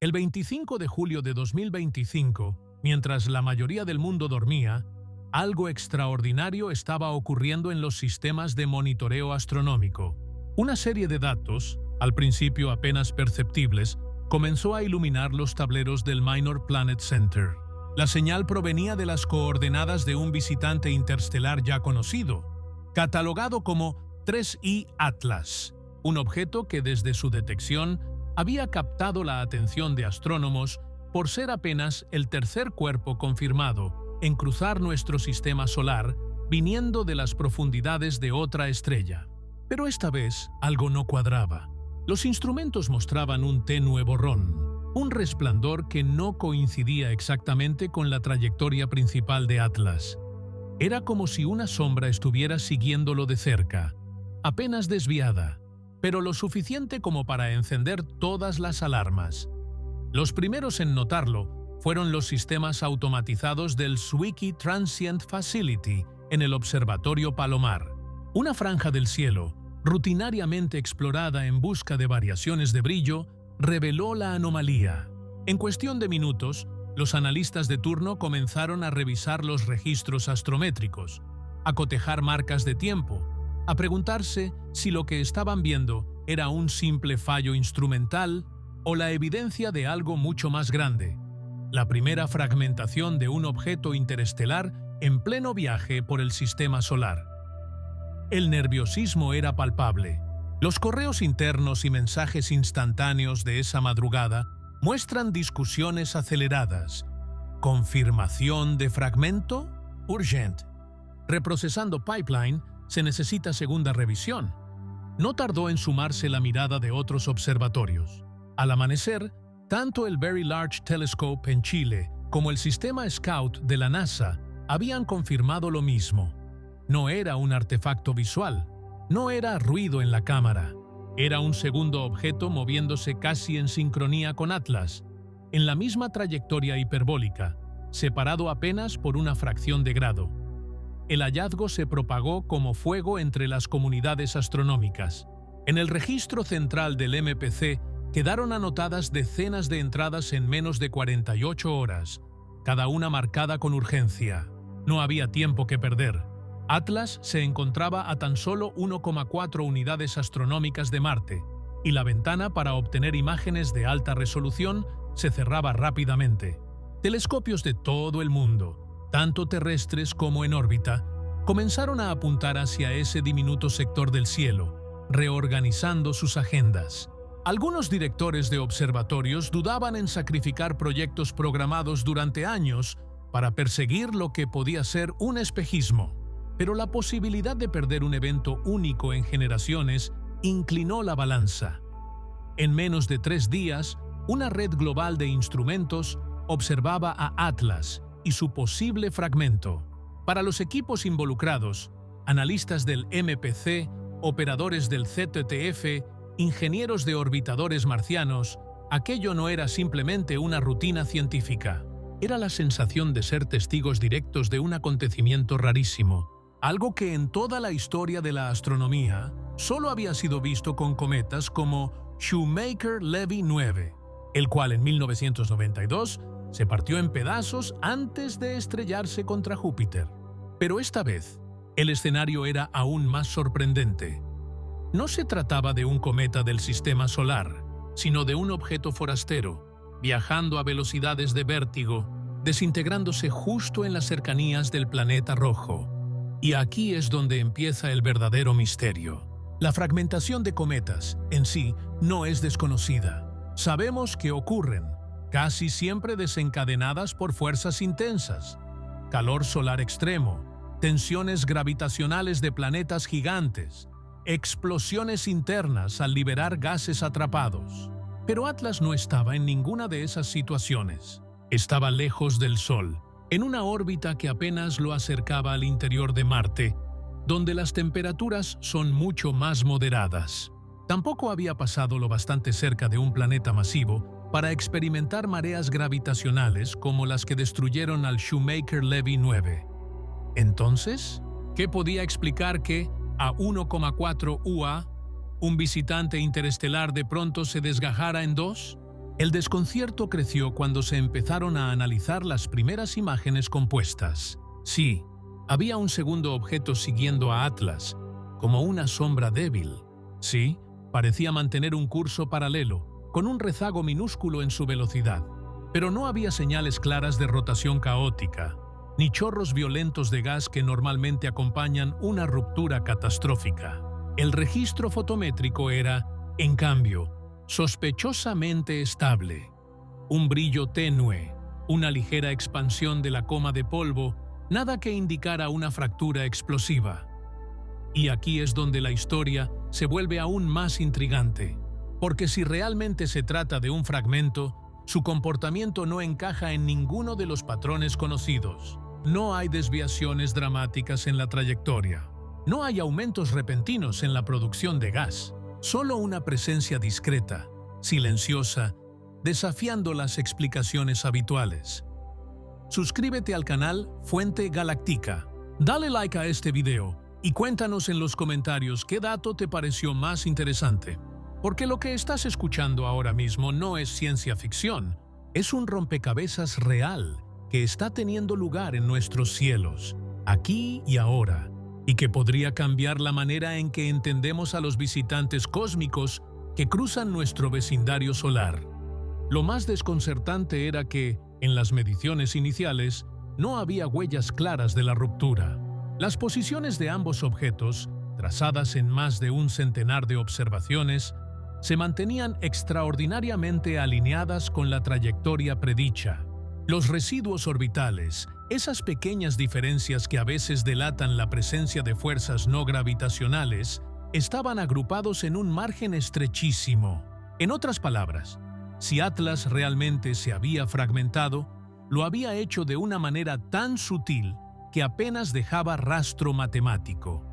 El 25 de julio de 2025, mientras la mayoría del mundo dormía, algo extraordinario estaba ocurriendo en los sistemas de monitoreo astronómico. Una serie de datos, al principio apenas perceptibles, comenzó a iluminar los tableros del Minor Planet Center. La señal provenía de las coordenadas de un visitante interestelar ya conocido, catalogado como 3I Atlas, un objeto que desde su detección había captado la atención de astrónomos por ser apenas el tercer cuerpo confirmado en cruzar nuestro sistema solar viniendo de las profundidades de otra estrella. Pero esta vez algo no cuadraba. Los instrumentos mostraban un tenue borrón, un resplandor que no coincidía exactamente con la trayectoria principal de Atlas. Era como si una sombra estuviera siguiéndolo de cerca, apenas desviada, pero lo suficiente como para encender todas las alarmas. Los primeros en notarlo fueron los sistemas automatizados del Zwicky Transient Facility en el Observatorio Palomar, una franja del cielo, rutinariamente explorada en busca de variaciones de brillo, reveló la anomalía. En cuestión de minutos, los analistas de turno comenzaron a revisar los registros astrométricos, a cotejar marcas de tiempo, a preguntarse si lo que estaban viendo era un simple fallo instrumental o la evidencia de algo mucho más grande, la primera fragmentación de un objeto interestelar en pleno viaje por el sistema solar. El nerviosismo era palpable. Los correos internos y mensajes instantáneos de esa madrugada muestran discusiones aceleradas. ¿Confirmación de fragmento? Urgent. Reprocesando pipeline, se necesita segunda revisión. No tardó en sumarse la mirada de otros observatorios. Al amanecer, tanto el Very Large Telescope en Chile como el sistema Scout de la NASA habían confirmado lo mismo. No era un artefacto visual, no era ruido en la cámara. Era un segundo objeto moviéndose casi en sincronía con Atlas, en la misma trayectoria hiperbólica, separado apenas por una fracción de grado. El hallazgo se propagó como fuego entre las comunidades astronómicas. En el registro central del MPC quedaron anotadas decenas de entradas en menos de 48 horas, cada una marcada con urgencia. No había tiempo que perder. Atlas se encontraba a tan solo 1,4 unidades astronómicas de Marte, y la ventana para obtener imágenes de alta resolución se cerraba rápidamente. Telescopios de todo el mundo, tanto terrestres como en órbita, comenzaron a apuntar hacia ese diminuto sector del cielo, reorganizando sus agendas. Algunos directores de observatorios dudaban en sacrificar proyectos programados durante años para perseguir lo que podía ser un espejismo. Pero la posibilidad de perder un evento único en generaciones inclinó la balanza. En menos de 3 días, una red global de instrumentos observaba a Atlas y su posible fragmento. Para los equipos involucrados, analistas del MPC, operadores del ZTF, ingenieros de orbitadores marcianos, aquello no era simplemente una rutina científica. Era la sensación de ser testigos directos de un acontecimiento rarísimo, algo que en toda la historia de la astronomía solo había sido visto con cometas como Shoemaker-Levy 9, el cual en 1992 se partió en pedazos antes de estrellarse contra Júpiter. Pero esta vez, el escenario era aún más sorprendente. No se trataba de un cometa del sistema solar, sino de un objeto forastero, viajando a velocidades de vértigo, desintegrándose justo en las cercanías del planeta rojo. Y aquí es donde empieza el verdadero misterio. La fragmentación de cometas, en sí, no es desconocida. Sabemos que ocurren, casi siempre desencadenadas por fuerzas intensas, calor solar extremo, tensiones gravitacionales de planetas gigantes, explosiones internas al liberar gases atrapados. Pero Atlas no estaba en ninguna de esas situaciones. Estaba lejos del Sol, en una órbita que apenas lo acercaba al interior de Marte, donde las temperaturas son mucho más moderadas. Tampoco había pasado lo bastante cerca de un planeta masivo para experimentar mareas gravitacionales como las que destruyeron al Shoemaker-Levy 9. Entonces, ¿qué podía explicar que, a 1,4 UA, un visitante interestelar de pronto se desgajara en dos? El desconcierto creció cuando se empezaron a analizar las primeras imágenes compuestas. Sí, había un segundo objeto siguiendo a Atlas, como una sombra débil. Sí, parecía mantener un curso paralelo, con un rezago minúsculo en su velocidad. Pero no había señales claras de rotación caótica, ni chorros violentos de gas que normalmente acompañan una ruptura catastrófica. El registro fotométrico era, en cambio, sospechosamente estable. Un brillo tenue, una ligera expansión de la coma de polvo, nada que indicara una fractura explosiva. Y aquí es donde la historia se vuelve aún más intrigante, porque si realmente se trata de un fragmento, su comportamiento no encaja en ninguno de los patrones conocidos. No hay desviaciones dramáticas en la trayectoria. No hay aumentos repentinos en la producción de gas. Solo una presencia discreta, silenciosa, desafiando las explicaciones habituales. Suscríbete al canal Fuente Galáctica. Dale like a este video y cuéntanos en los comentarios qué dato te pareció más interesante. Porque lo que estás escuchando ahora mismo no es ciencia ficción, es un rompecabezas real que está teniendo lugar en nuestros cielos, aquí y ahora, y que podría cambiar la manera en que entendemos a los visitantes cósmicos que cruzan nuestro vecindario solar. Lo más desconcertante era que, en las mediciones iniciales, no había huellas claras de la ruptura. Las posiciones de ambos objetos, trazadas en más de un centenar de observaciones, se mantenían extraordinariamente alineadas con la trayectoria predicha. Los residuos orbitales, esas pequeñas diferencias que a veces delatan la presencia de fuerzas no gravitacionales, estaban agrupados en un margen estrechísimo. En otras palabras, si Atlas realmente se había fragmentado, lo había hecho de una manera tan sutil que apenas dejaba rastro matemático.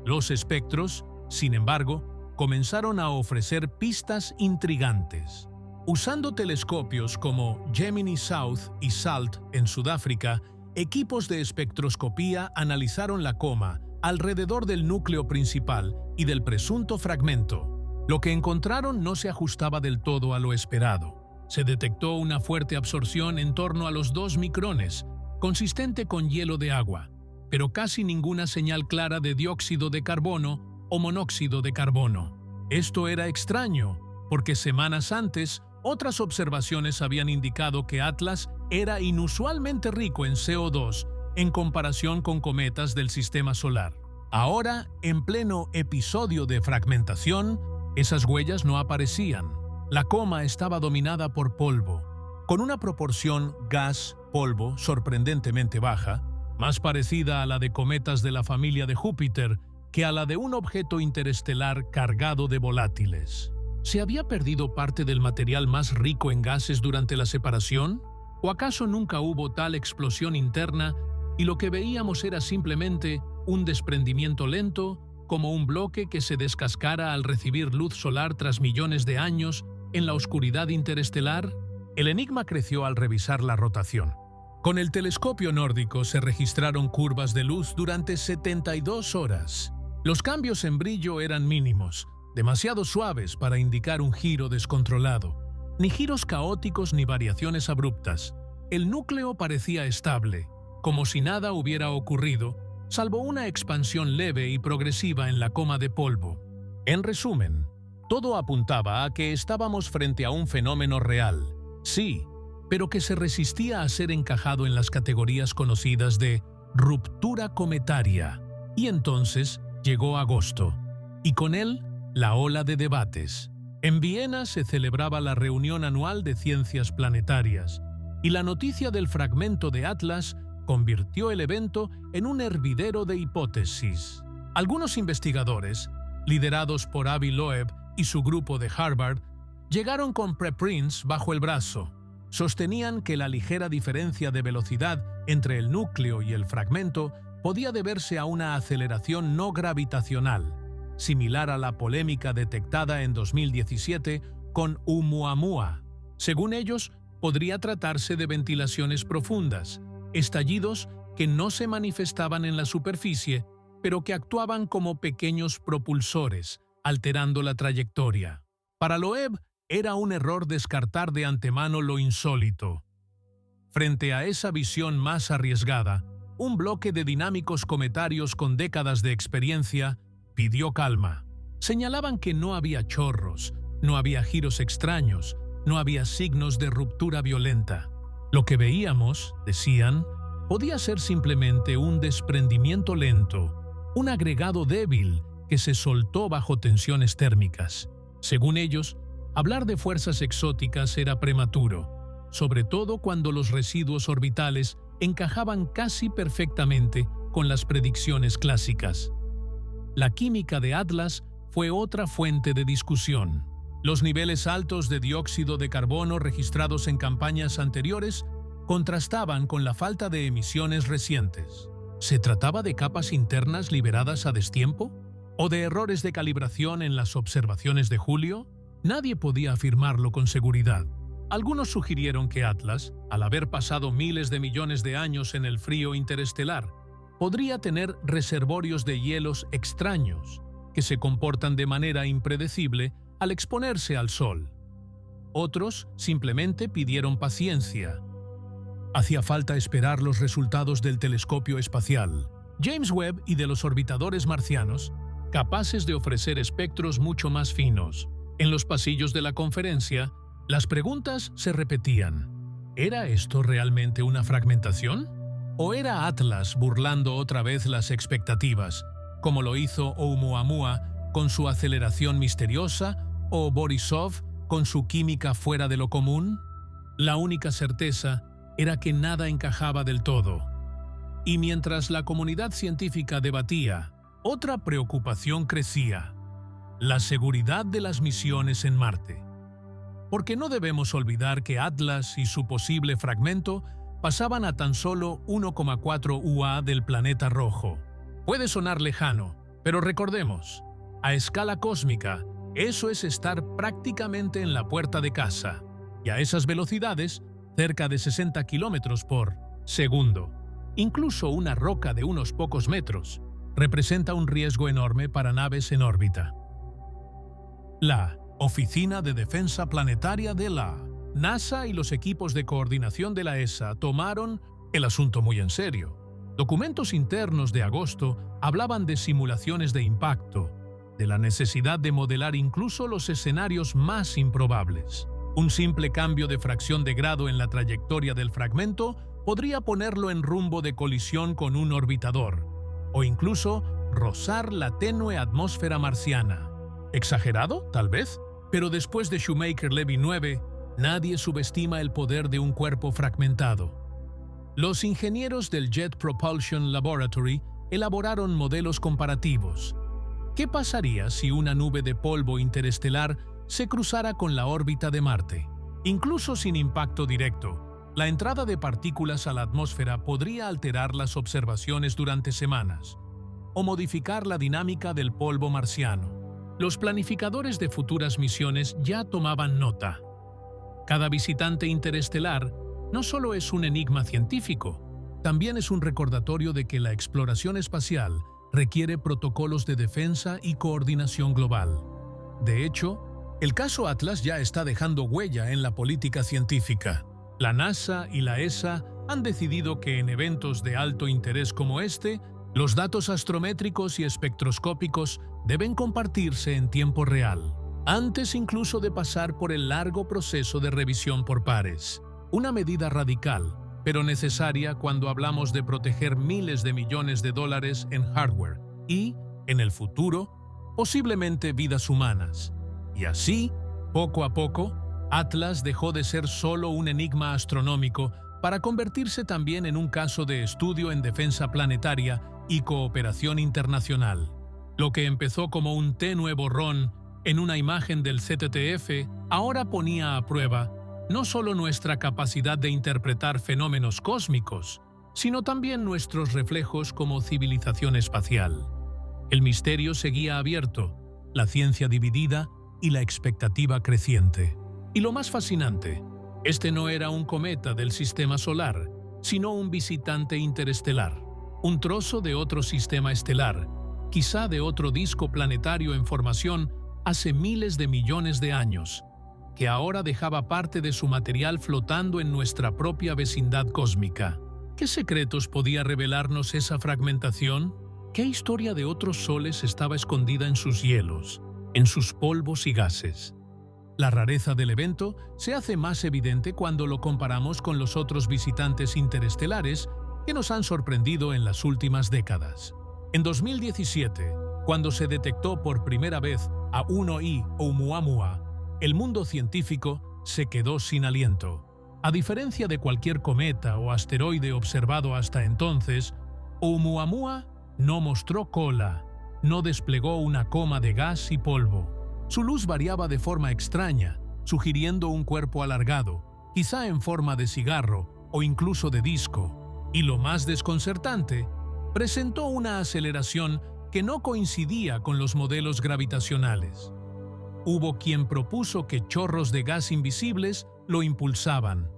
Los espectros, sin embargo, comenzaron a ofrecer pistas intrigantes. Usando telescopios como Gemini South y SALT en Sudáfrica, equipos de espectroscopía analizaron la coma alrededor del núcleo principal y del presunto fragmento. Lo que encontraron no se ajustaba del todo a lo esperado. Se detectó una fuerte absorción en torno a los 2 micrones, consistente con hielo de agua, pero casi ninguna señal clara de dióxido de carbono o monóxido de carbono. Esto era extraño, porque semanas antes, otras observaciones habían indicado que Atlas era inusualmente rico en CO2 en comparación con cometas del sistema solar. Ahora, en pleno episodio de fragmentación, esas huellas no aparecían. La coma estaba dominada por polvo, con una proporción gas-polvo sorprendentemente baja, más parecida a la de cometas de la familia de Júpiter que a la de un objeto interestelar cargado de volátiles. ¿Se había perdido parte del material más rico en gases durante la separación? ¿O acaso nunca hubo tal explosión interna y lo que veíamos era simplemente un desprendimiento lento, como un bloque que se descascara al recibir luz solar tras millones de años en la oscuridad interestelar? El enigma creció al revisar la rotación. Con el telescopio nórdico se registraron curvas de luz durante 72 horas. Los cambios en brillo eran mínimos, demasiado suaves para indicar un giro descontrolado. Ni giros caóticos ni variaciones abruptas. El núcleo parecía estable, como si nada hubiera ocurrido, salvo una expansión leve y progresiva en la coma de polvo. En resumen, todo apuntaba a que estábamos frente a un fenómeno real, sí, pero que se resistía a ser encajado en las categorías conocidas de ruptura cometaria. Y entonces llegó agosto, y con él la ola de debates. En Viena se celebraba la reunión anual de ciencias planetarias, y la noticia del fragmento de Atlas convirtió el evento en un hervidero de hipótesis. Algunos investigadores, liderados por Avi Loeb y su grupo de Harvard, llegaron con preprints bajo el brazo. Sostenían que la ligera diferencia de velocidad entre el núcleo y el fragmento podía deberse a una aceleración no gravitacional, similar a la polémica detectada en 2017 con Oumuamua. Según ellos, podría tratarse de ventilaciones profundas, estallidos que no se manifestaban en la superficie, pero que actuaban como pequeños propulsores, alterando la trayectoria. Para Loeb, Era un error descartar de antemano lo insólito. Frente a esa visión más arriesgada, un bloque de dinámicos cometarios con décadas de experiencia pidió calma. Señalaban que no había chorros, no había giros extraños, no había signos de ruptura violenta. Lo que veíamos, decían, podía ser simplemente un desprendimiento lento, un agregado débil que se soltó bajo tensiones térmicas. Según ellos, hablar de fuerzas exóticas era prematuro, sobre todo cuando los residuos orbitales encajaban casi perfectamente con las predicciones clásicas. La química de Atlas fue otra fuente de discusión. Los niveles altos de dióxido de carbono registrados en campañas anteriores contrastaban con la falta de emisiones recientes. ¿Se trataba de capas internas liberadas a destiempo? ¿O de errores de calibración en las observaciones de julio? Nadie podía afirmarlo con seguridad. Algunos sugirieron que Atlas, al haber pasado miles de millones de años en el frío interestelar, podría tener reservorios de hielos extraños que se comportan de manera impredecible al exponerse al Sol. Otros simplemente pidieron paciencia. Hacía falta esperar los resultados del telescopio espacial James Webb y de los orbitadores marcianos, capaces de ofrecer espectros mucho más finos. En los pasillos de la conferencia, las preguntas se repetían. ¿Era esto realmente una fragmentación? ¿O era Atlas burlando otra vez las expectativas, como lo hizo Oumuamua con su aceleración misteriosa o Borisov con su química fuera de lo común? La única certeza era que nada encajaba del todo. Y mientras la comunidad científica debatía, otra preocupación crecía: la seguridad de las misiones en Marte. Porque no debemos olvidar que Atlas y su posible fragmento pasaban a tan solo 1,4 UA del planeta rojo. Puede sonar lejano, pero recordemos, a escala cósmica, eso es estar prácticamente en la puerta de casa, y a esas velocidades, cerca de 60 kilómetros por segundo. Incluso una roca de unos pocos metros representa un riesgo enorme para naves en órbita. La Oficina de Defensa Planetaria de la NASA y los equipos de coordinación de la ESA tomaron el asunto muy en serio. Documentos internos de agosto hablaban de simulaciones de impacto, de la necesidad de modelar incluso los escenarios más improbables. Un simple cambio de fracción de grado en la trayectoria del fragmento podría ponerlo en rumbo de colisión con un orbitador, o incluso rozar la tenue atmósfera marciana. ¿Exagerado, tal vez? Pero después de Shoemaker-Levy 9, nadie subestima el poder de un cuerpo fragmentado. Los ingenieros del Jet Propulsion Laboratory elaboraron modelos comparativos. ¿Qué pasaría si una nube de polvo interestelar se cruzara con la órbita de Marte? Incluso sin impacto directo, la entrada de partículas a la atmósfera podría alterar las observaciones durante semanas o modificar la dinámica del polvo marciano. Los planificadores de futuras misiones ya tomaban nota. Cada visitante interestelar no solo es un enigma científico, también es un recordatorio de que la exploración espacial requiere protocolos de defensa y coordinación global. De hecho, el caso Atlas ya está dejando huella en la política científica. La NASA y la ESA han decidido que en eventos de alto interés como este, los datos astrométricos y espectroscópicos deben compartirse en tiempo real, antes incluso de pasar por el largo proceso de revisión por pares. Una medida radical, pero necesaria cuando hablamos de proteger miles de millones de dólares en hardware y, en el futuro, posiblemente vidas humanas. Y así, poco a poco, Atlas dejó de ser solo un enigma astronómico para convertirse también en un caso de estudio en defensa planetaria y cooperación internacional. Lo que empezó como un tenue borrón en una imagen del ZTF ahora ponía a prueba no solo nuestra capacidad de interpretar fenómenos cósmicos, sino también nuestros reflejos como civilización espacial. El misterio seguía abierto, la ciencia dividida y la expectativa creciente. Y lo más fascinante, este no era un cometa del sistema solar, sino un visitante interestelar, un trozo de otro sistema estelar, quizá de otro disco planetario en formación hace miles de millones de años. que ahora dejaba parte de su material flotando en nuestra propia vecindad cósmica. ¿Qué secretos podía revelarnos esa fragmentación? ¿Qué historia de otros soles estaba escondida en sus hielos, en sus polvos y gases? La rareza del evento se hace más evidente cuando lo comparamos con los otros visitantes interestelares que nos han sorprendido en las últimas décadas. En 2017, cuando se detectó por primera vez a 1I Oumuamua, el mundo científico se quedó sin aliento. A diferencia de cualquier cometa o asteroide observado hasta entonces, Oumuamua no mostró cola, no desplegó una coma de gas y polvo. Su luz variaba de forma extraña, sugiriendo un cuerpo alargado, quizá en forma de cigarro o incluso de disco. Y lo más desconcertante, presentó una aceleración que no coincidía con los modelos gravitacionales. Hubo quien propuso que chorros de gas invisibles lo impulsaban,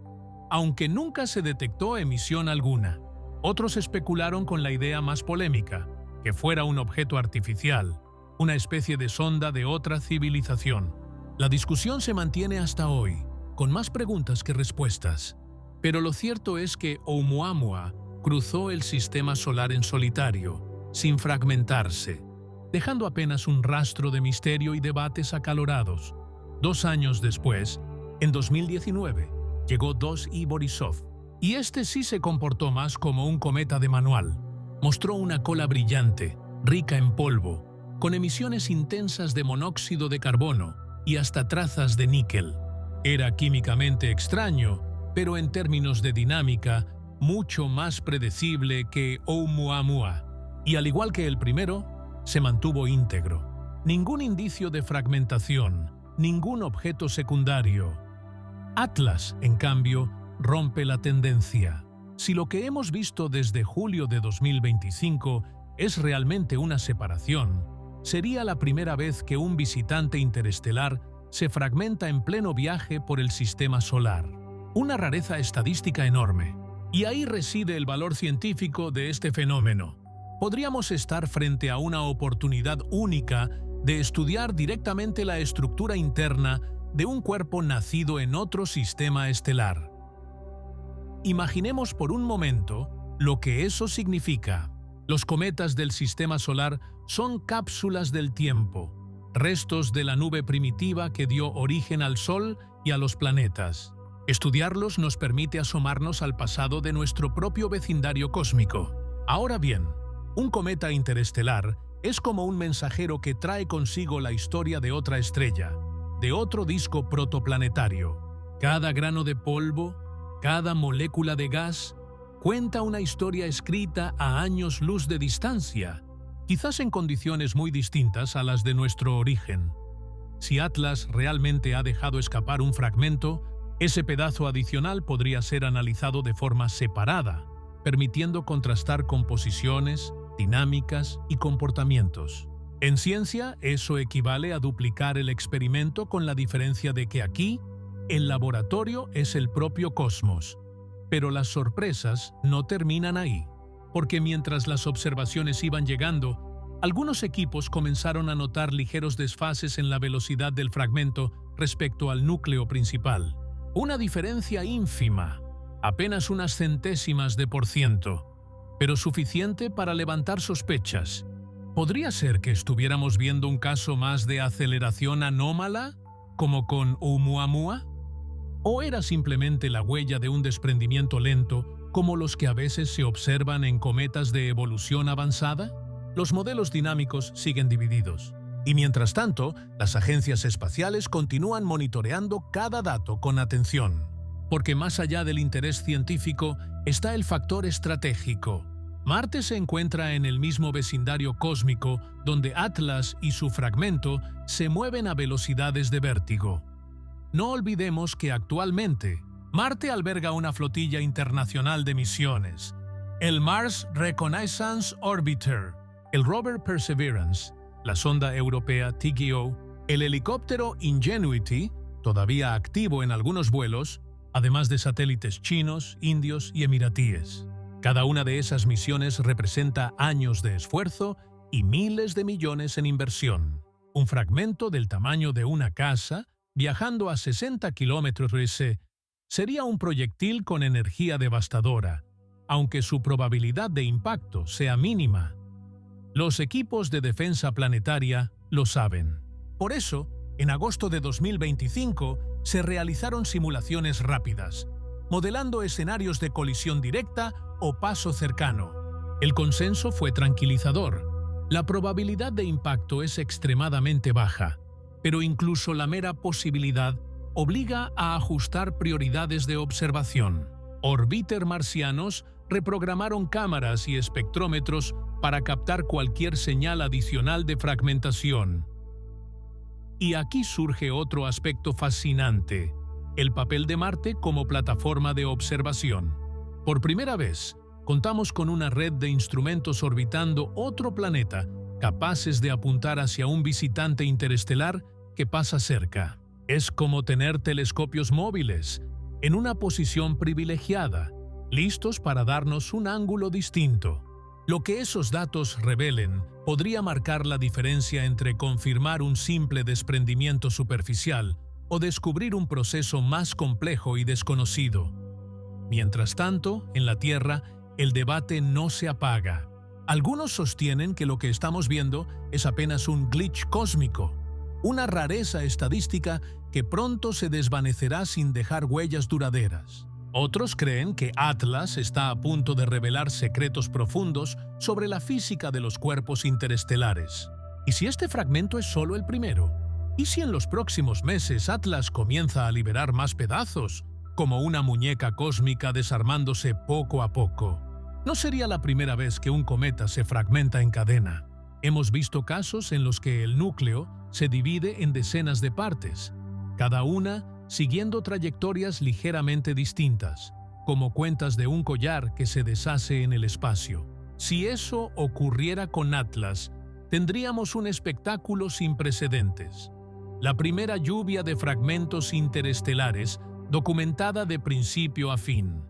aunque nunca se detectó emisión alguna. Otros especularon con la idea más polémica, que fuera un objeto artificial, una especie de sonda de otra civilización. La discusión se mantiene hasta hoy, con más preguntas que respuestas. Pero lo cierto es que Oumuamua cruzó el sistema solar en solitario, sin fragmentarse, dejando apenas un rastro de misterio y debates acalorados. 2 años después, en 2019, llegó 2I Borisov, y este sí se comportó más como un cometa de manual. Mostró una cola brillante, rica en polvo, con emisiones intensas de monóxido de carbono y hasta trazas de níquel. Era químicamente extraño, pero en términos de dinámica, mucho más predecible que Oumuamua. Y al igual que el primero, se mantuvo íntegro. Ningún indicio de fragmentación, ningún objeto secundario. Atlas, en cambio, rompe la tendencia. Si lo que hemos visto desde julio de 2025 es realmente una separación, sería la primera vez que un visitante interestelar se fragmenta en pleno viaje por el sistema solar. Una rareza estadística enorme. Y ahí reside el valor científico de este fenómeno. Podríamos estar frente a una oportunidad única de estudiar directamente la estructura interna de un cuerpo nacido en otro sistema estelar. Imaginemos por un momento lo que eso significa. Los cometas del sistema solar son cápsulas del tiempo, restos de la nube primitiva que dio origen al Sol y a los planetas. Estudiarlos nos permite asomarnos al pasado de nuestro propio vecindario cósmico. Ahora bien, un cometa interestelar es como un mensajero que trae consigo la historia de otra estrella, de otro disco protoplanetario. Cada grano de polvo, cada molécula de gas, cuenta una historia escrita a años luz de distancia, quizás en condiciones muy distintas a las de nuestro origen. Si Atlas realmente ha dejado escapar un fragmento, ese pedazo adicional podría ser analizado de forma separada, permitiendo contrastar composiciones, dinámicas y comportamientos. En ciencia, eso equivale a duplicar el experimento con la diferencia de que aquí, el laboratorio es el propio cosmos. Pero las sorpresas no terminan ahí, porque mientras las observaciones iban llegando, algunos equipos comenzaron a notar ligeros desfases en la velocidad del fragmento respecto al núcleo principal. Una diferencia ínfima, apenas unas centésimas de %, pero suficiente para levantar sospechas. ¿Podría ser que estuviéramos viendo un caso más de aceleración anómala, como con Oumuamua? ¿O era simplemente la huella de un desprendimiento lento, como los que a veces se observan en cometas de evolución avanzada? Los modelos dinámicos siguen divididos. Y mientras tanto, las agencias espaciales continúan monitoreando cada dato con atención. Porque más allá del interés científico está el factor estratégico. Marte se encuentra en el mismo vecindario cósmico donde Atlas y su fragmento se mueven a velocidades de vértigo. No olvidemos que actualmente Marte alberga una flotilla internacional de misiones, el Mars Reconnaissance Orbiter, el rover Perseverance, la sonda europea TGO, el helicóptero Ingenuity, todavía activo en algunos vuelos, además de satélites chinos, indios y emiratíes. Cada una de esas misiones representa años de esfuerzo y miles de millones en inversión. Un fragmento del tamaño de una casa viajando a 60 km/h, sería un proyectil con energía devastadora, aunque su probabilidad de impacto sea mínima. Los equipos de defensa planetaria lo saben. Por eso, en agosto de 2025, se realizaron simulaciones rápidas, modelando escenarios de colisión directa o paso cercano. El consenso fue tranquilizador. La probabilidad de impacto es extremadamente baja, pero incluso la mera posibilidad obliga a ajustar prioridades de observación. Orbiter marcianos reprogramaron cámaras y espectrómetros para captar cualquier señal adicional de fragmentación. Y aquí surge otro aspecto fascinante: el papel de Marte como plataforma de observación. Por primera vez, contamos con una red de instrumentos orbitando otro planeta, capaces de apuntar hacia un visitante interestelar que pasa cerca. Es como tener telescopios móviles, en una posición privilegiada, listos para darnos un ángulo distinto. Lo que esos datos revelen podría marcar la diferencia entre confirmar un simple desprendimiento superficial o descubrir un proceso más complejo y desconocido. Mientras tanto, en la Tierra, el debate no se apaga. Algunos sostienen que lo que estamos viendo es apenas un glitch cósmico, una rareza estadística que pronto se desvanecerá sin dejar huellas duraderas. Otros creen que Atlas está a punto de revelar secretos profundos sobre la física de los cuerpos interestelares. ¿Y si este fragmento es solo el primero? ¿Y si en los próximos meses Atlas comienza a liberar más pedazos, como una muñeca cósmica desarmándose poco a poco? No sería la primera vez que un cometa se fragmenta en cadena. Hemos visto casos en los que el núcleo se divide en decenas de partes, cada una siguiendo trayectorias ligeramente distintas, como cuentas de un collar que se deshace en el espacio. Si eso ocurriera con Atlas, tendríamos un espectáculo sin precedentes. La primera lluvia de fragmentos interestelares documentada de principio a fin.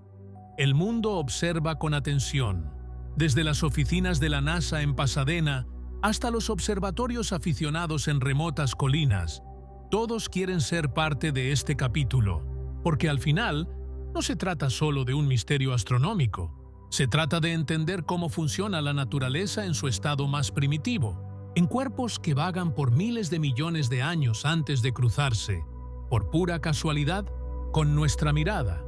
El mundo observa con atención, desde las oficinas de la NASA en Pasadena hasta los observatorios aficionados en remotas colinas. Todos quieren ser parte de este capítulo, porque al final no se trata solo de un misterio astronómico. Se trata de entender cómo funciona la naturaleza en su estado más primitivo, en cuerpos que vagan por miles de millones de años antes de cruzarse, por pura casualidad, con nuestra mirada.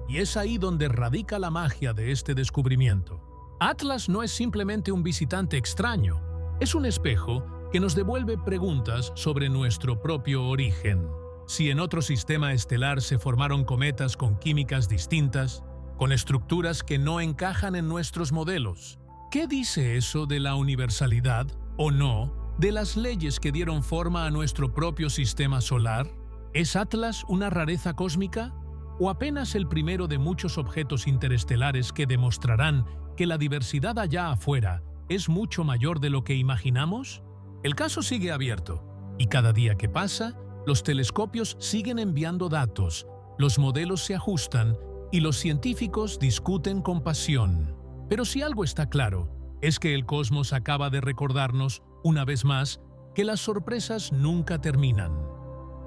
Y es ahí donde radica la magia de este descubrimiento. Atlas no es simplemente un visitante extraño, es un espejo que nos devuelve preguntas sobre nuestro propio origen. Si en otro sistema estelar se formaron cometas con químicas distintas, con estructuras que no encajan en nuestros modelos, ¿qué dice eso de la universalidad, o no, de las leyes que dieron forma a nuestro propio sistema solar? ¿Es Atlas una rareza cósmica? ¿O apenas el primero de muchos objetos interestelares que demostrarán que la diversidad allá afuera es mucho mayor de lo que imaginamos? El caso sigue abierto, y cada día que pasa, los telescopios siguen enviando datos, los modelos se ajustan y los científicos discuten con pasión. Pero si algo está claro, es que el cosmos acaba de recordarnos, una vez más, que las sorpresas nunca terminan.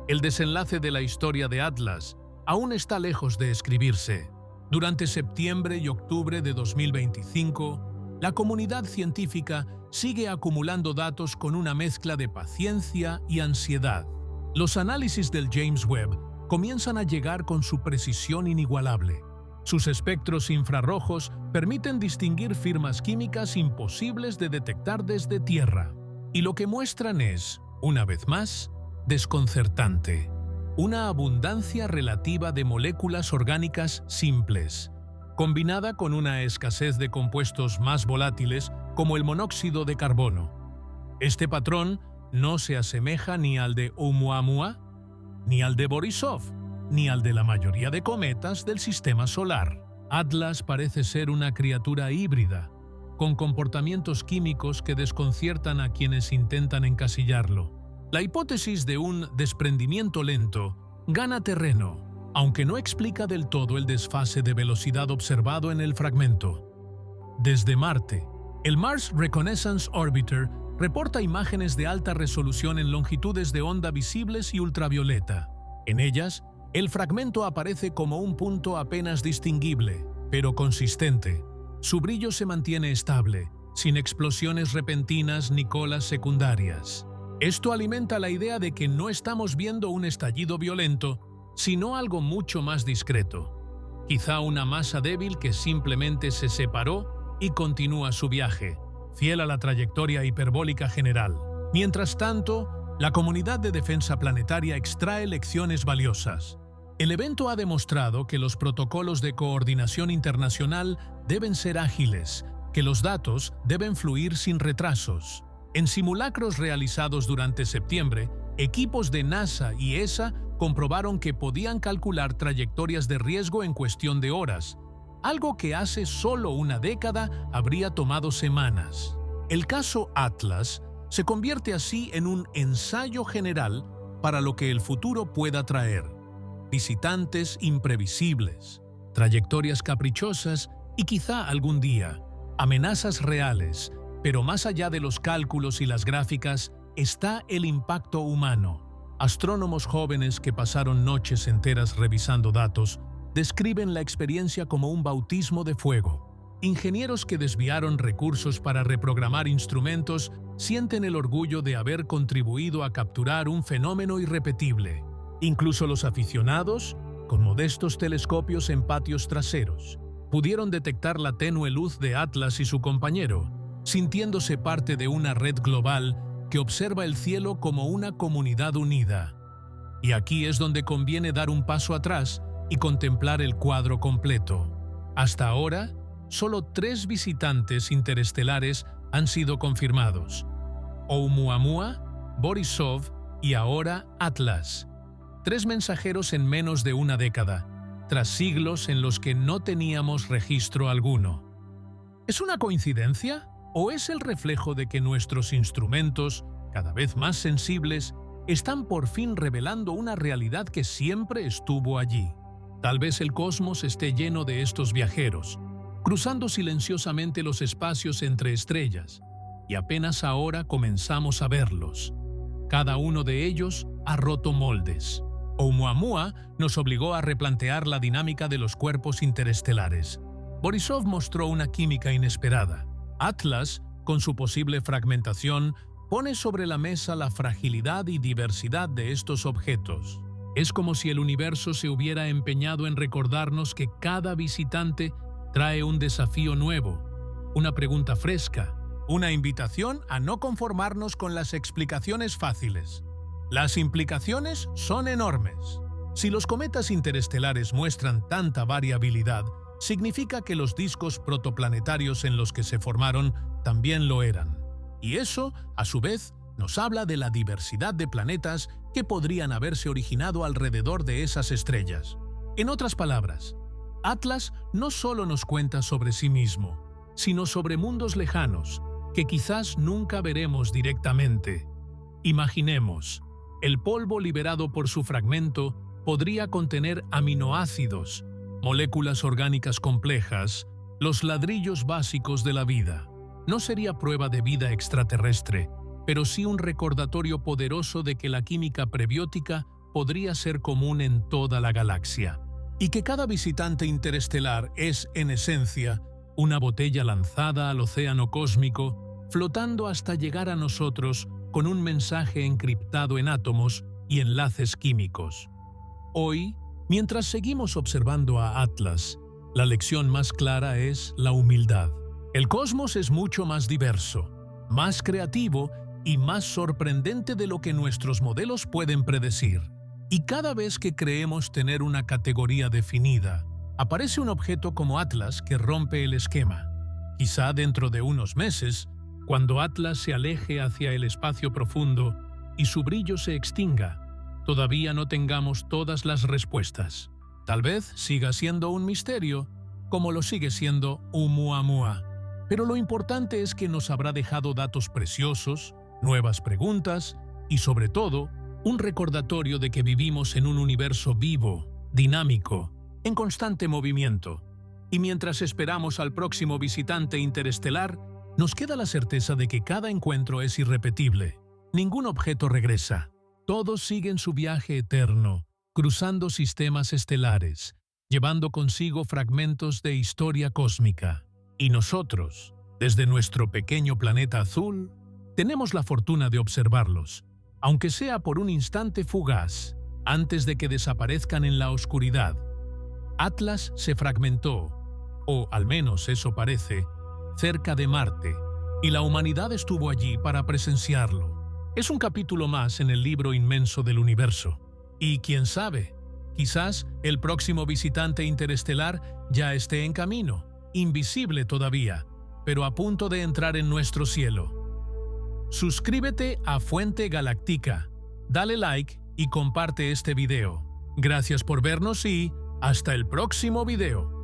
El desenlace de la historia de Atlas aún está lejos de escribirse. Durante septiembre y octubre de 2025, la comunidad científica sigue acumulando datos con una mezcla de paciencia y ansiedad. Los análisis del James Webb comienzan a llegar con su precisión inigualable. Sus espectros infrarrojos permiten distinguir firmas químicas imposibles de detectar desde Tierra. Y lo que muestran es, una vez más, desconcertante. Una abundancia relativa de moléculas orgánicas simples, combinada con una escasez de compuestos más volátiles como el monóxido de carbono. Este patrón no se asemeja ni al de Oumuamua, ni al de Borisov, ni al de la mayoría de cometas del sistema solar. Atlas parece ser una criatura híbrida, con comportamientos químicos que desconciertan a quienes intentan encasillarlo. La hipótesis de un desprendimiento lento gana terreno, aunque no explica del todo el desfase de velocidad observado en el fragmento. Desde Marte, el Mars Reconnaissance Orbiter reporta imágenes de alta resolución en longitudes de onda visibles y ultravioleta. En ellas, el fragmento aparece como un punto apenas distinguible, pero consistente. Su brillo se mantiene estable, sin explosiones repentinas ni colas secundarias. Esto alimenta la idea de que no estamos viendo un estallido violento, sino algo mucho más discreto. Quizá una masa débil que simplemente se separó y continúa su viaje, fiel a la trayectoria hiperbólica general. Mientras tanto, la comunidad de defensa planetaria extrae lecciones valiosas. El evento ha demostrado que los protocolos de coordinación internacional deben ser ágiles, que los datos deben fluir sin retrasos. En simulacros realizados durante septiembre, equipos de NASA y ESA comprobaron que podían calcular trayectorias de riesgo en cuestión de horas, algo que hace solo una década habría tomado semanas. El caso Atlas se convierte así en un ensayo general para lo que el futuro pueda traer. Visitantes imprevisibles, trayectorias caprichosas y quizá algún día, amenazas reales, pero más allá de los cálculos y las gráficas está el impacto humano. Astrónomos jóvenes que pasaron noches enteras revisando datos describen la experiencia como un bautismo de fuego. Ingenieros que desviaron recursos para reprogramar instrumentos sienten el orgullo de haber contribuido a capturar un fenómeno irrepetible. Incluso los aficionados, con modestos telescopios en patios traseros, pudieron detectar la tenue luz de Atlas y su compañero, sintiéndose parte de una red global que observa el cielo como una comunidad unida. Y aquí es donde conviene dar un paso atrás y contemplar el cuadro completo. Hasta ahora, solo 3 visitantes interestelares han sido confirmados: Oumuamua, Borisov y ahora Atlas. 3 mensajeros en menos de una década, tras siglos en los que no teníamos registro alguno. ¿Es una coincidencia o es el reflejo de que nuestros instrumentos, cada vez más sensibles, están por fin revelando una realidad que siempre estuvo allí? Tal vez el cosmos esté lleno de estos viajeros, cruzando silenciosamente los espacios entre estrellas, y apenas ahora comenzamos a verlos. Cada uno de ellos ha roto moldes. Oumuamua nos obligó a replantear la dinámica de los cuerpos interestelares. Borisov mostró una química inesperada. Atlas, con su posible fragmentación, pone sobre la mesa la fragilidad y diversidad de estos objetos. Es como si el universo se hubiera empeñado en recordarnos que cada visitante trae un desafío nuevo, una pregunta fresca, una invitación a no conformarnos con las explicaciones fáciles. Las implicaciones son enormes. Si los cometas interestelares muestran tanta variabilidad, significa que los discos protoplanetarios en los que se formaron también lo eran. Y eso, a su vez, nos habla de la diversidad de planetas que podrían haberse originado alrededor de esas estrellas. En otras palabras, Atlas no solo nos cuenta sobre sí mismo, sino sobre mundos lejanos que quizás nunca veremos directamente. Imaginemos, el polvo liberado por su fragmento podría contener aminoácidos, moléculas orgánicas complejas, los ladrillos básicos de la vida. No sería prueba de vida extraterrestre, pero sí un recordatorio poderoso de que la química prebiótica podría ser común en toda la galaxia, y que cada visitante interestelar es, en esencia, una botella lanzada al océano cósmico, flotando hasta llegar a nosotros con un mensaje encriptado en átomos y enlaces químicos. Hoy, mientras seguimos observando a Atlas, la lección más clara es la humildad. El cosmos es mucho más diverso, más creativo y más sorprendente de lo que nuestros modelos pueden predecir. Y cada vez que creemos tener una categoría definida, aparece un objeto como Atlas que rompe el esquema. Quizá dentro de unos meses, cuando Atlas se aleje hacia el espacio profundo y su brillo se extinga, todavía no tengamos todas las respuestas. Tal vez siga siendo un misterio, como lo sigue siendo Oumuamua. Pero lo importante es que nos habrá dejado datos preciosos, nuevas preguntas y, sobre todo, un recordatorio de que vivimos en un universo vivo, dinámico, en constante movimiento. Y mientras esperamos al próximo visitante interestelar, nos queda la certeza de que cada encuentro es irrepetible. Ningún objeto regresa. Todos siguen su viaje eterno, cruzando sistemas estelares, llevando consigo fragmentos de historia cósmica. Y nosotros, desde nuestro pequeño planeta azul, tenemos la fortuna de observarlos, aunque sea por un instante fugaz, antes de que desaparezcan en la oscuridad. Atlas se fragmentó, o al menos eso parece, cerca de Marte, y la humanidad estuvo allí para presenciarlo. Es un capítulo más en el libro inmenso del universo. Y quién sabe, quizás el próximo visitante interestelar ya esté en camino, invisible todavía, pero a punto de entrar en nuestro cielo. Suscríbete a Fuente Galáctica, dale like y comparte este video. Gracias por vernos y hasta el próximo video.